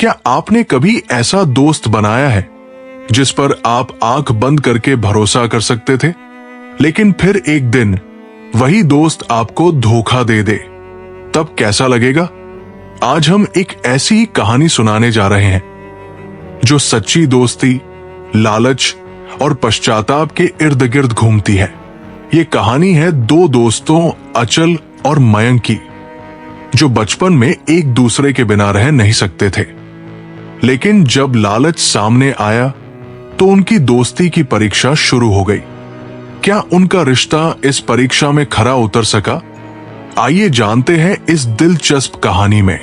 क्या आपने कभी ऐसा दोस्त बनाया है जिस पर आप आंख बंद करके भरोसा कर सकते थे, लेकिन फिर एक दिन वही दोस्त आपको धोखा दे दे? तब कैसा लगेगा? आज हम एक ऐसी ही कहानी सुनाने जा रहे हैं जो सच्ची दोस्ती, लालच और पश्चाताप के इर्द गिर्द घूमती है। ये कहानी है दो दोस्तों अचल और मयंक की, जो बचपन में एक दूसरे के बिना रह नहीं सकते थे। लेकिन जब लालच सामने आया तो उनकी दोस्ती की परीक्षा शुरू हो गई। क्या उनका रिश्ता इस परीक्षा में खरा उतर सका? आइए जानते हैं इस दिलचस्प कहानी में।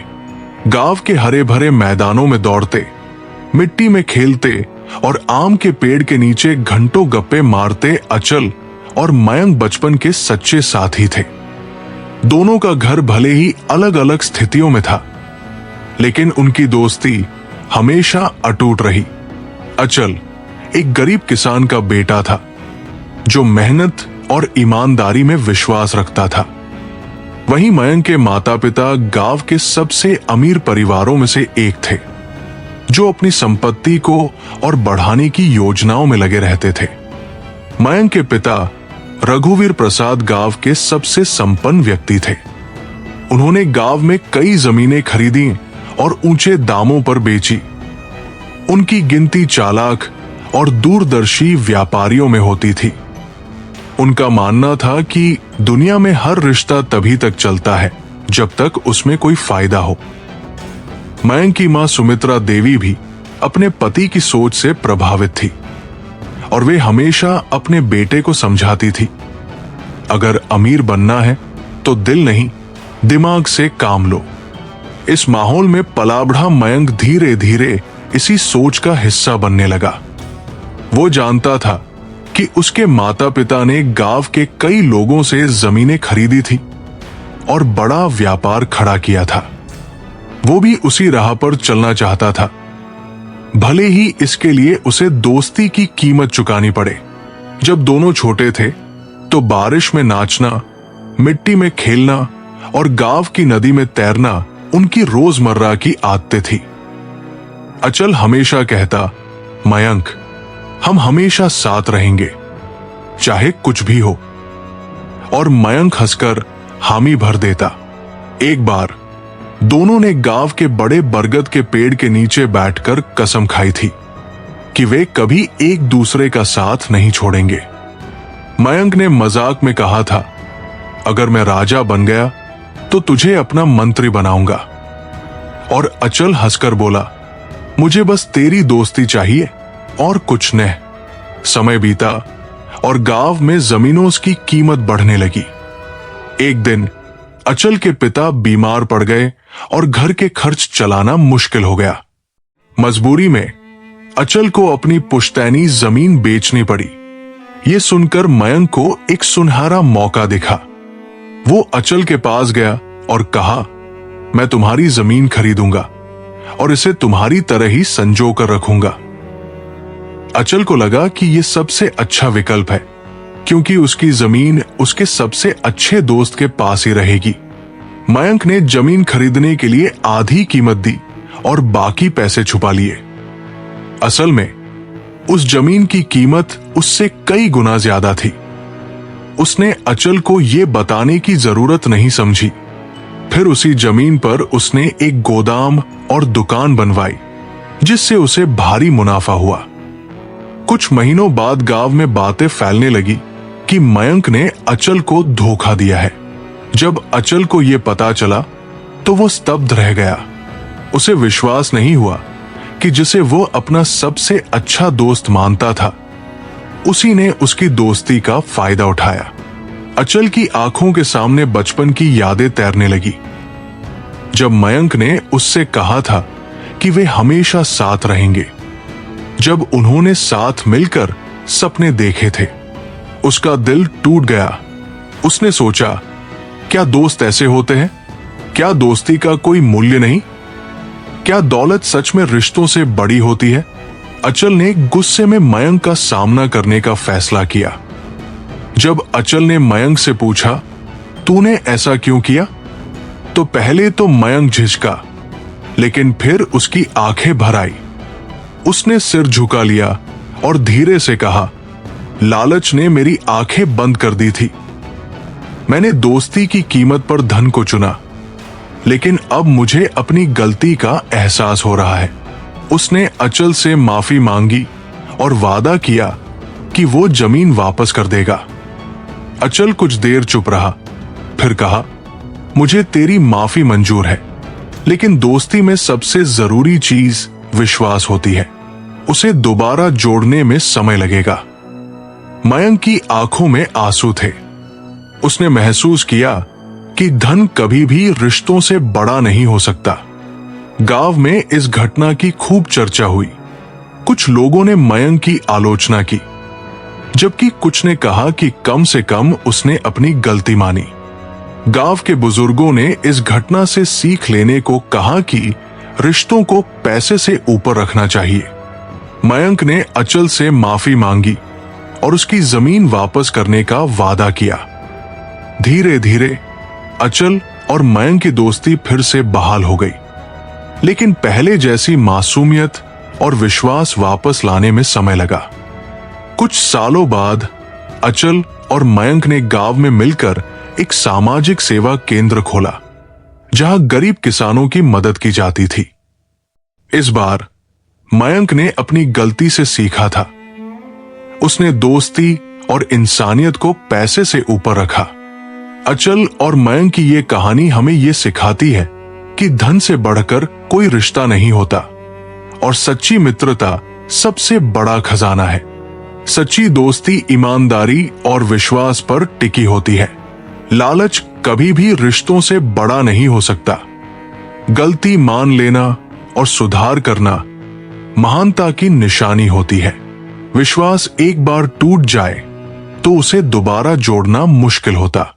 गांव के हरे भरे मैदानों में दौड़ते, मिट्टी में खेलते और आम के पेड़ के नीचे घंटों गप्पे मारते अचल और मयंक बचपन के सच्चे साथी थे। दोनों का घर भले ही अलग अलग स्थितियों में था, लेकिन उनकी दोस्ती हमेशा अटूट रही। अचल एक गरीब किसान का बेटा था जो मेहनत और ईमानदारी में विश्वास रखता था। वहीं मयंक के माता पिता गांव के सबसे अमीर परिवारों में से एक थे, जो अपनी संपत्ति को और बढ़ाने की योजनाओं में लगे रहते थे। मयंक के पिता रघुवीर प्रसाद गांव के सबसे संपन्न व्यक्ति थे। उन्होंने गांव में कई जमीनें खरीदी और ऊंचे दामों पर बेची। उनकी गिनती चालाक और दूरदर्शी व्यापारियों में होती थी। उनका मानना था कि दुनिया में हर रिश्ता तभी तक चलता है जब तक उसमें कोई फायदा हो। मयंक की मां सुमित्रा देवी भी अपने पति की सोच से प्रभावित थी और वे हमेशा अपने बेटे को समझाती थी, अगर अमीर बनना है तो दिल नहीं, दिमाग से काम लो। इस माहौल में पला बढ़ा मयंक धीरे धीरे इसी सोच का हिस्सा बनने लगा। वो जानता था कि उसके माता पिता ने गांव के कई लोगों से जमीनें खरीदी थी और बड़ा व्यापार खड़ा किया था। वो भी उसी राह पर चलना चाहता था, भले ही इसके लिए उसे दोस्ती की कीमत चुकानी पड़े। जब दोनों छोटे थे तो बारिश में नाचना, मिट्टी में खेलना और गांव की नदी में तैरना उनकी रोजमर्रा की आदतें थी। अचल हमेशा कहता, मयंक, हम हमेशा साथ रहेंगे, चाहे कुछ भी हो। और मयंक हंसकर हामी भर देता। एक बार दोनों ने गांव के बड़े बरगद के पेड़ के नीचे बैठकर कसम खाई थी कि वे कभी एक दूसरे का साथ नहीं छोड़ेंगे। मयंक ने मजाक में कहा था, अगर मैं राजा बन गया तो तुझे अपना मंत्री बनाऊंगा। और अचल हंसकर बोला, मुझे बस तेरी दोस्ती चाहिए और कुछ नहीं। समय बीता और गांव में जमीनों की कीमत बढ़ने लगी। एक दिन अचल के पिता बीमार पड़ गए और घर के खर्च चलाना मुश्किल हो गया। मजबूरी में अचल को अपनी पुश्तैनी जमीन बेचनी पड़ी। यह सुनकर मयंक को एक सुनहरा मौका दिखा। वो अचल के पास गया और कहा, मैं तुम्हारी जमीन खरीदूंगा और इसे तुम्हारी तरह ही संजो कर रखूंगा। अचल को लगा कि यह सबसे अच्छा विकल्प है, क्योंकि उसकी जमीन उसके सबसे अच्छे दोस्त के पास ही रहेगी। मयंक ने जमीन खरीदने के लिए आधी कीमत दी और बाकी पैसे छुपा लिए। असल में उस जमीन की कीमत उससे कई गुना ज्यादा थी। उसने अचल को यह बताने की जरूरत नहीं समझी। फिर उसी जमीन पर उसने एक गोदाम और दुकान बनवाई, जिससे उसे भारी मुनाफा हुआ। कुछ महीनों बाद गांव में बातें फैलने लगी कि मयंक ने अचल को धोखा दिया है। जब अचल को यह पता चला तो वो स्तब्ध रह गया। उसे विश्वास नहीं हुआ कि जिसे वो अपना सबसे अच्छा दोस्त मानता था, उसी ने उसकी दोस्ती का फायदा उठाया। अचल की आंखों के सामने बचपन की यादें तैरने लगी, जब मयंक ने उससे कहा था कि वे हमेशा साथ रहेंगे। जब उन्होंने साथ मिलकर सपने देखे थे, उसका दिल टूट गया। उसने सोचा, क्या दोस्त ऐसे होते हैं? क्या दोस्ती का कोई मूल्य नहीं? क्या दौलत सच में रिश्तों से बड़ी होती है? अचल ने गुस्से में मयंक का सामना करने का फैसला किया। जब अचल ने मयंक से पूछा, तूने ऐसा क्यों किया? तो पहले तो मयंक झिझका, लेकिन फिर उसकी आंखें भर आई। उसने सिर झुका लिया और धीरे से कहा, लालच ने मेरी आंखें बंद कर दी थी। मैंने दोस्ती की कीमत पर धन को चुना, लेकिन अब मुझे अपनी गलती का एहसास हो रहा है। उसने अचल से माफी मांगी और वादा किया कि वो जमीन वापस कर देगा। अचल कुछ देर चुप रहा, फिर कहा, मुझे तेरी माफी मंजूर है, लेकिन दोस्ती में सबसे जरूरी चीज विश्वास होती है। उसे दोबारा जोड़ने में समय लगेगा। मयंक की आंखों में आंसू थे। उसने महसूस किया कि धन कभी भी रिश्तों से बड़ा नहीं हो सकता। गांव में इस घटना की खूब चर्चा हुई। कुछ लोगों ने मयंक की आलोचना की, जबकि कुछ ने कहा कि कम से कम उसने अपनी गलती मानी। गांव के बुजुर्गों ने इस घटना से सीख लेने को कहा कि रिश्तों को पैसे से ऊपर रखना चाहिए। मयंक ने अचल से माफी मांगी और उसकी जमीन वापस करने का वादा किया। धीरे धीरे अचल और मयंक की दोस्ती फिर से बहाल हो गई, लेकिन पहले जैसी मासूमियत और विश्वास वापस लाने में समय लगा। कुछ सालों बाद अचल और मयंक ने गांव में मिलकर एक सामाजिक सेवा केंद्र खोला, जहां गरीब किसानों की मदद की जाती थी। इस बार मयंक ने अपनी गलती से सीखा था। उसने दोस्ती और इंसानियत को पैसे से ऊपर रखा। अचल और मयंक की ये कहानी हमें ये सिखाती है कि धन से बढ़कर कोई रिश्ता नहीं होता और सच्ची मित्रता सबसे बड़ा खजाना है। सच्ची दोस्ती ईमानदारी और विश्वास पर टिकी होती है। लालच कभी भी रिश्तों से बड़ा नहीं हो सकता। गलती मान लेना और सुधार करना महानता की निशानी होती है। विश्वास एक बार टूट जाए तो उसे दोबारा जोड़ना मुश्किल होता।